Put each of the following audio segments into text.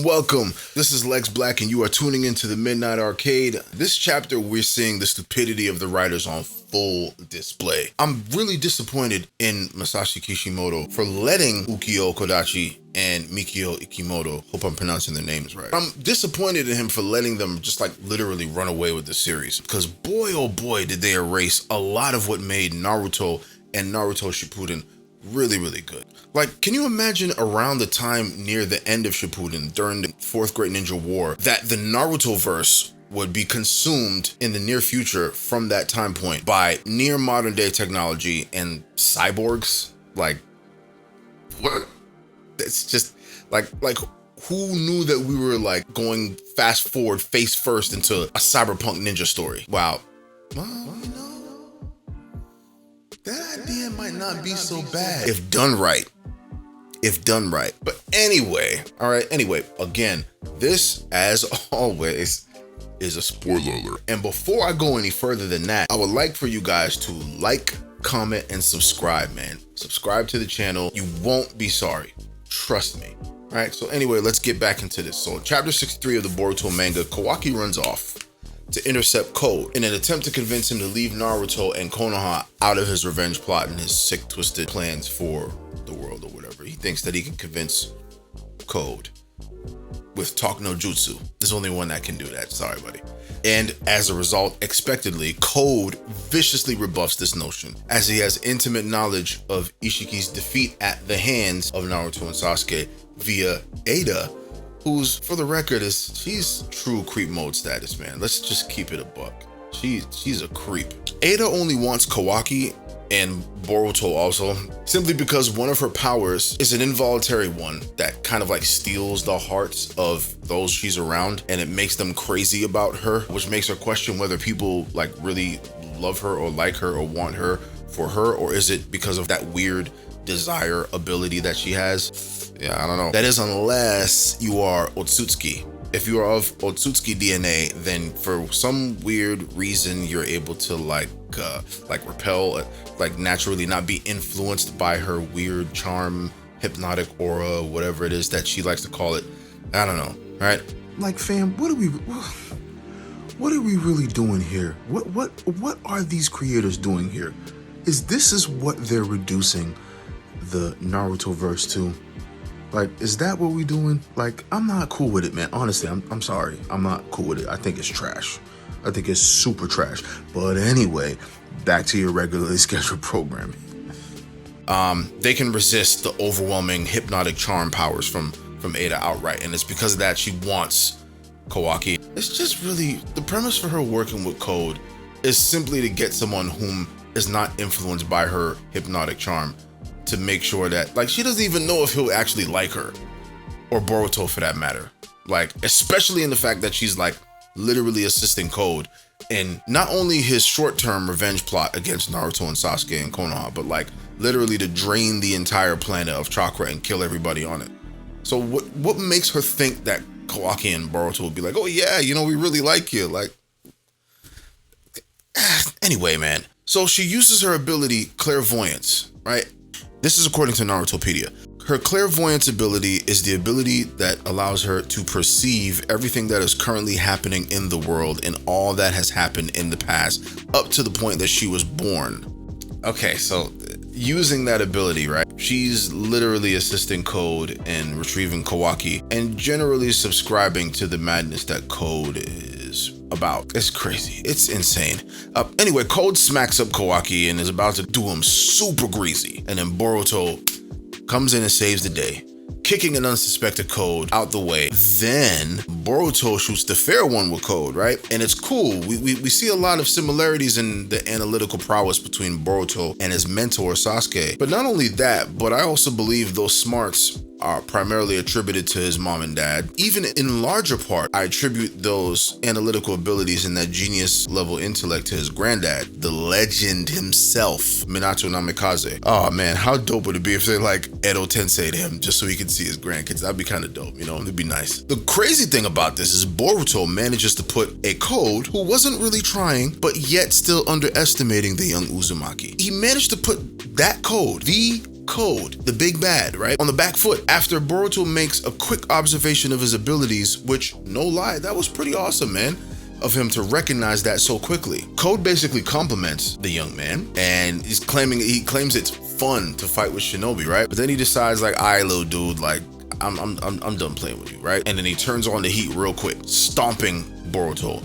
Welcome. This is Lex Black, and you are tuning into the Midnight Arcade. This chapter, we're seeing the stupidity of the writers on full display. I'm really disappointed in Masashi Kishimoto for letting Ukyo Kodachi and Mikio Ikimoto, hope I'm pronouncing their names right. I'm disappointed in him for letting them just like literally run away with the series, because boy oh boy did they erase a lot of what made Naruto and Naruto Shippuden really good. Like, can you imagine around the time near the end of Shippuden, during the Fourth Great Ninja War, that the Naruto verse would be consumed in the near future from that time point by near modern day technology and cyborgs? Like, what? It's just like who knew that we were like going fast forward face first into a cyberpunk ninja story? Wow. Well, you know, that idea might not be so bad if done right. But anyway, all right. Anyway, again, this, as always, is a spoiler alert. And before I go any further than that, I would like for you guys to like, comment, and subscribe, man. Subscribe to the channel. You won't be sorry. Trust me. All right. So anyway, let's get back into this. So chapter 63 of the Boruto manga, Kawaki runs off to intercept Code in an attempt to convince him to leave Naruto and Konoha out of his revenge plot and his sick, twisted plans for the world or whatever. He thinks that he can convince Code with talk no jutsu. There's only one that can do that. Sorry, buddy. And as a result, expectedly, Code viciously rebuffs this notion, as he has intimate knowledge of Ishiki's defeat at the hands of Naruto and Sasuke via Ada, who's, for the record, she's true creep mode status, man. Let's just keep it a buck. She's a creep. Ada only wants Kawaki and Boruto also, simply because one of her powers is an involuntary one that kind of like steals the hearts of those she's around, and it makes them crazy about her, which makes her question whether people like really love her or like her or want her for her, or is it because of that weird desire ability that she has? Yeah, I don't know. That is unless you are Otsutsuki. If you are of Otsutsuki DNA, then for some weird reason you're able to like repel, like naturally not be influenced by her weird charm, hypnotic aura, whatever it is that she likes to call it. I don't know. All right. Like, fam, what are we really doing here? What are these creators doing here? Is what they're reducing the Naruto verse to? Like, is that what we doing? Like, I'm not cool with it, man. Honestly, I'm sorry. I'm not cool with it. I think it's trash. I think it's super trash. But anyway, back to your regularly scheduled programming. They can resist the overwhelming hypnotic charm powers from Ada outright. And it's because of that she wants Kawaki. It's just really, the premise for her working with Code is simply to get someone whom is not influenced by her hypnotic charm, to make sure that, like, she doesn't even know if he'll actually like her, or Boruto for that matter. Like, especially in the fact that she's like literally assisting Code in not only his short-term revenge plot against Naruto and Sasuke and Konoha, but like literally to drain the entire planet of chakra and kill everybody on it. So what makes her think that Kawaki and Boruto will be like, oh yeah, you know, we really like you? Like, anyway, man. So she uses her ability clairvoyance, right? This is according to Narutopedia. Her clairvoyance ability is the ability that allows her to perceive everything that is currently happening in the world and all that has happened in the past up to the point that she was born. Okay, so using that ability, right? She's literally assisting Code in retrieving Kawaki and generally subscribing to the madness that Code is about. It's crazy. It's insane. Anyway, Code smacks up Kawaki and is about to do him super greasy. And then Boruto comes in and saves the day, kicking an unsuspected Code out the way. Then Boruto shoots the fair one with Code, right? And it's cool. We see a lot of similarities in the analytical prowess between Boruto and his mentor Sasuke. But not only that, but I also believe those smarts are primarily attributed to his mom and dad. Even in larger part, I attribute those analytical abilities and that genius level intellect to his granddad, the legend himself, Minato Namikaze. Oh man, how dope would it be if they like Edo Tensei to him just so he could see his grandkids? That'd be kind of dope, you know, it'd be nice. The crazy thing about this is Boruto manages to put a Code who wasn't really trying, but yet still underestimating the young Uzumaki. He managed to put that Code, the big bad, right, on the back foot after Boruto makes a quick observation of his abilities, which, no lie, that was pretty awesome, man, of him to recognize that so quickly. Code basically compliments the young man, and he claims it's fun to fight with Shinobi, right? But then he decides like, all right, little dude, like, I'm done playing with you, right? And then he turns on the heat real quick, stomping Boruto.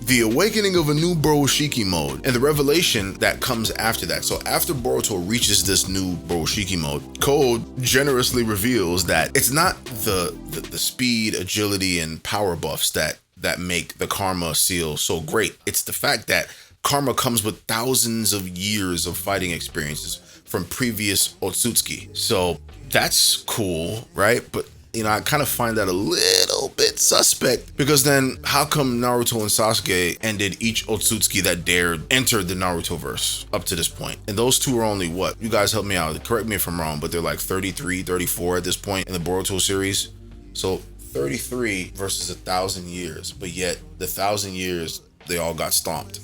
The awakening of a new Borushiki mode and the revelation that comes after that. So after Boruto reaches this new Borushiki mode, Code generously reveals that it's not the speed, agility, and power buffs that make the Karma seal so great. It's the fact that Karma comes with thousands of years of fighting experiences from previous Otsutsuki. So that's cool, right? But you know, I kind of find that a little bit suspect, because then how come Naruto and Sasuke ended each Otsutsuki that dared enter the Naruto verse up to this point? And those two are only what? You guys help me out. Correct me if I'm wrong, but they're like 33, 34 at this point in the Boruto series. So 33 versus 1,000 years, but yet the 1,000 years, they all got stomped.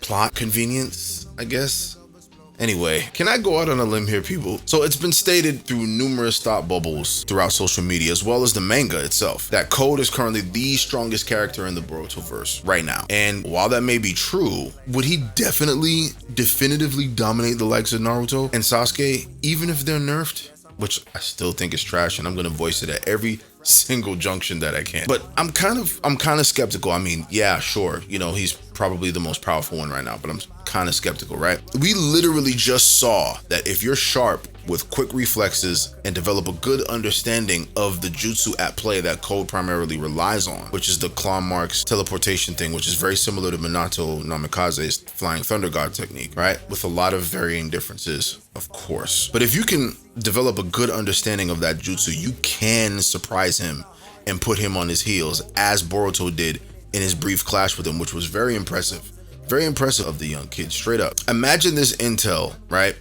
Plot convenience, I guess. Anyway, can I go out on a limb here, people? So it's been stated through numerous thought bubbles throughout social media, as well as the manga itself, that Code is currently the strongest character in the Boruto verse right now. And while that may be true, would he definitively dominate the likes of Naruto and Sasuke, even if they're nerfed? Which I still think is trash, and I'm gonna voice it at every single junction that I can. But I'm kind of skeptical. I mean, yeah, sure, you know, he's probably the most powerful one right now, but I'm kind of skeptical, right? We literally just saw that if you're sharp with quick reflexes and develop a good understanding of the jutsu at play that Code primarily relies on, which is the claw marks teleportation thing, which is very similar to Minato Namikaze's flying thunder god technique, right? With a lot of varying differences, of course. But if you can develop a good understanding of that jutsu, you can surprise him and put him on his heels, as Boruto did in his brief clash with him, which was very impressive. Very impressive of the young kid, straight up. Imagine this intel, right,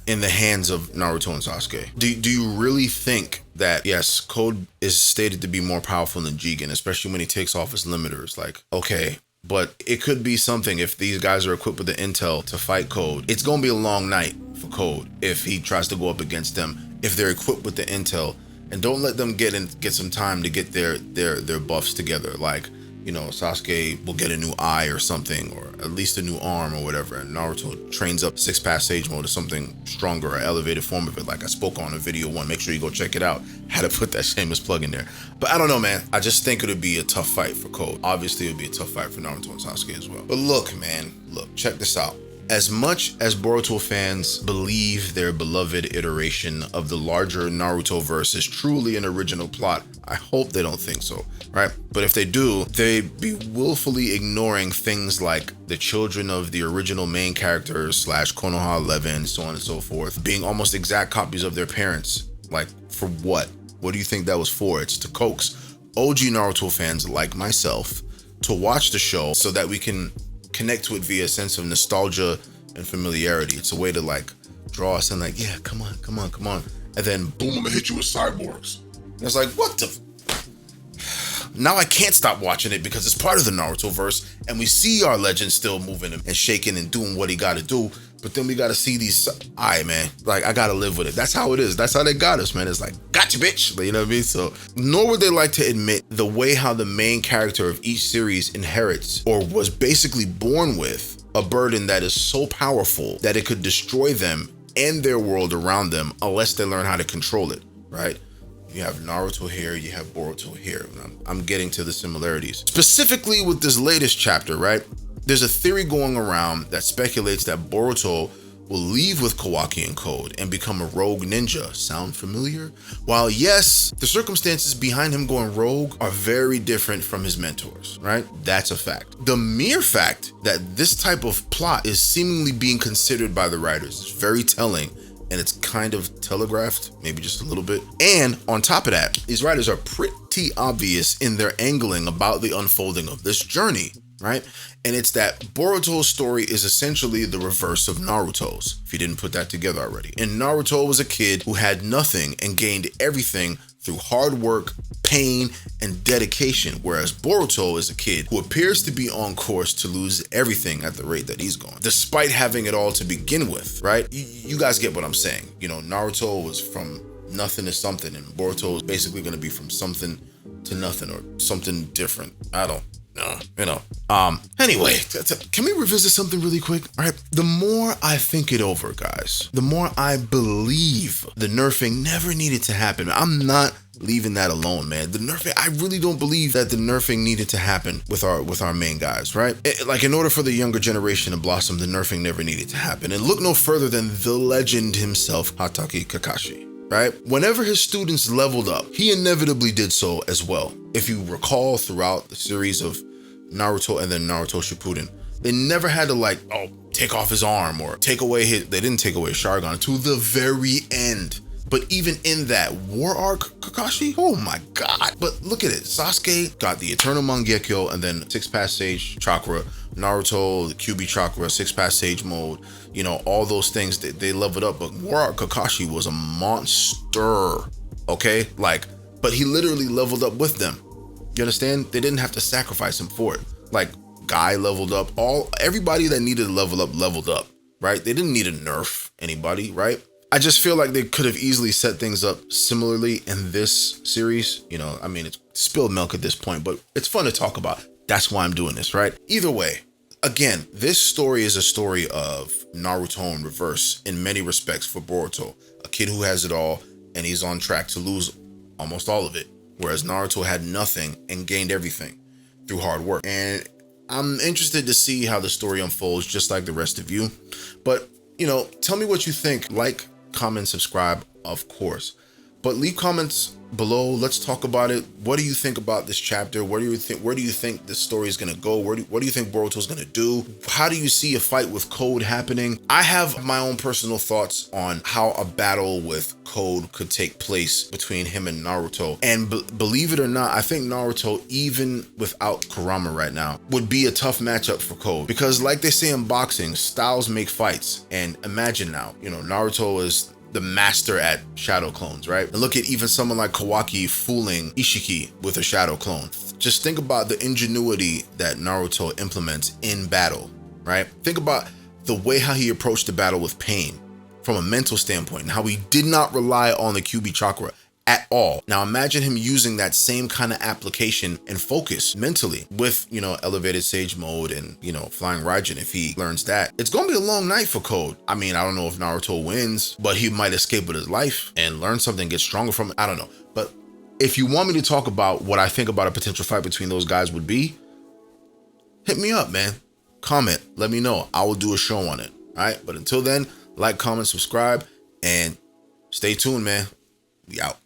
in the hands of Naruto and Sasuke. Do you really think that, yes, Code is stated to be more powerful than Jigen, especially when he takes off his limiters? Like, okay, but it could be something if these guys are equipped with the intel to fight Code. It's gonna be a long night for Code if he tries to go up against them, if they're equipped with the intel. And don't let them get some time to get their buffs together. Like, you know, Sasuke will get a new eye or something, or at least a new arm or whatever, and Naruto trains up 6-pass Sage Mode to something stronger, or elevated form of it, like I spoke on in video 1. Make sure you go check it out. Had to put that shameless plug in there. But I don't know, man. I just think it would be a tough fight for Code. Obviously, it would be a tough fight for Naruto and Sasuke as well. But look, man, check this out. As much as Boruto fans believe their beloved iteration of the larger Naruto verse is truly an original plot, I hope they don't think so, right? But if they do, they'd be willfully ignoring things like the children of the original main characters / Konoha 11, so on and so forth, being almost exact copies of their parents. Like, for what? What do you think that was for? It's to coax OG Naruto fans like myself to watch the show so that we can connect to it via a sense of nostalgia and familiarity. It's a way to like draw us in, like, yeah, come on. And then boom, I'm gonna hit you with cyborgs. And it's like, what the? Now I can't stop watching it because it's part of the Naruto verse, and we see our legend still moving and shaking and doing what he gotta do. But then we gotta see these, man, like, I gotta live with it. That's how it is. That's how they got us, man. It's like, gotcha, bitch. You know what I mean? So, nor would they like to admit the way how the main character of each series inherits, or was basically born with, a burden that is so powerful that it could destroy them and their world around them unless they learn how to control it, right? You have Naruto here, you have Boruto here. I'm getting to the similarities. Specifically with this latest chapter, right? There's a theory going around that speculates that Boruto will leave with Kawaki and Code and become a rogue ninja. Sound familiar? While yes, the circumstances behind him going rogue are very different from his mentors, right? That's a fact. The mere fact that this type of plot is seemingly being considered by the writers is very telling, and it's kind of telegraphed, maybe just a little bit. And on top of that, these writers are pretty obvious in their angling about the unfolding of this journey, right? And it's that Boruto's story is essentially the reverse of Naruto's, if you didn't put that together already. And Naruto was a kid who had nothing and gained everything through hard work, pain, and dedication, whereas Boruto is a kid who appears to be on course to lose everything at the rate that he's going, despite having it all to begin with, right? You guys get what I'm saying. You know, Naruto was from nothing to something, and Boruto is basically going to be from something to nothing or something different. I don't know, you know. Anyway, can we revisit something really quick? All right, the more I think it over, guys, the more I believe the nerfing never needed to happen. I'm not leaving that alone, man. The nerfing, I really don't believe that the nerfing needed to happen with our main guys, right? Like, in order for the younger generation to blossom, the nerfing never needed to happen. And look no further than the legend himself, Hatake Kakashi, right? Whenever his students leveled up, he inevitably did so as well. If you recall, throughout the series of Naruto and then Naruto Shippuden, they never had to, like, take off his arm or take away they didn't take away Sharingan to the very end. But even in that war arc, Kakashi, oh my God. But look at it. Sasuke got the Eternal Mangekyo and then 6 Passage Chakra. Naruto, the QB Chakra, 6 Passage mode. You know, all those things, they leveled up. But war arc Kakashi was a monster, okay? Like, but he literally leveled up with them. You understand? They didn't have to sacrifice him for it. Like, Guy leveled up. Everybody that needed to level up, leveled up, right? They didn't need to nerf anybody, right? I just feel like they could have easily set things up similarly in this series. You know, I mean, it's spilled milk at this point, but it's fun to talk about. That's why I'm doing this, right? Either way, again, this story is a story of Naruto in reverse in many respects for Boruto, a kid who has it all and he's on track to lose almost all of it, whereas Naruto had nothing and gained everything through hard work. And I'm interested to see how the story unfolds, just like the rest of you. But, you know, tell me what you think. Like, comment, subscribe, of course, but leave comments below. Let's talk about it. What do you think about this chapter? Where do you think the story is going to go? What do you think Boruto is going to do? How do you see a fight with Code happening? I have my own personal thoughts on how a battle with Code could take place between him and Naruto. And believe it or not, I think Naruto, even without Kurama right now, would be a tough matchup for Code, because like they say in boxing, styles make fights. And imagine now, you know, Naruto is the master at shadow clones, right? And look at even someone like Kawaki fooling Ishiki with a shadow clone. Just think about the ingenuity that Naruto implements in battle, right? Think about the way how he approached the battle with pain from a mental standpoint and how he did not rely on the QB chakra at all. Now imagine him using that same kind of application and focus mentally with, you know, elevated sage mode and, you know, flying Raijin. If he learns that, it's gonna be a long night for Code. I mean, I don't know if Naruto wins, but he might escape with his life and learn something, get stronger from it. I don't know. But if you want me to talk about what I think about a potential fight between those guys would be, hit me up, man. Comment, let me know. I will do a show on it. All right. But until then, like, comment, subscribe, and stay tuned, man. We out.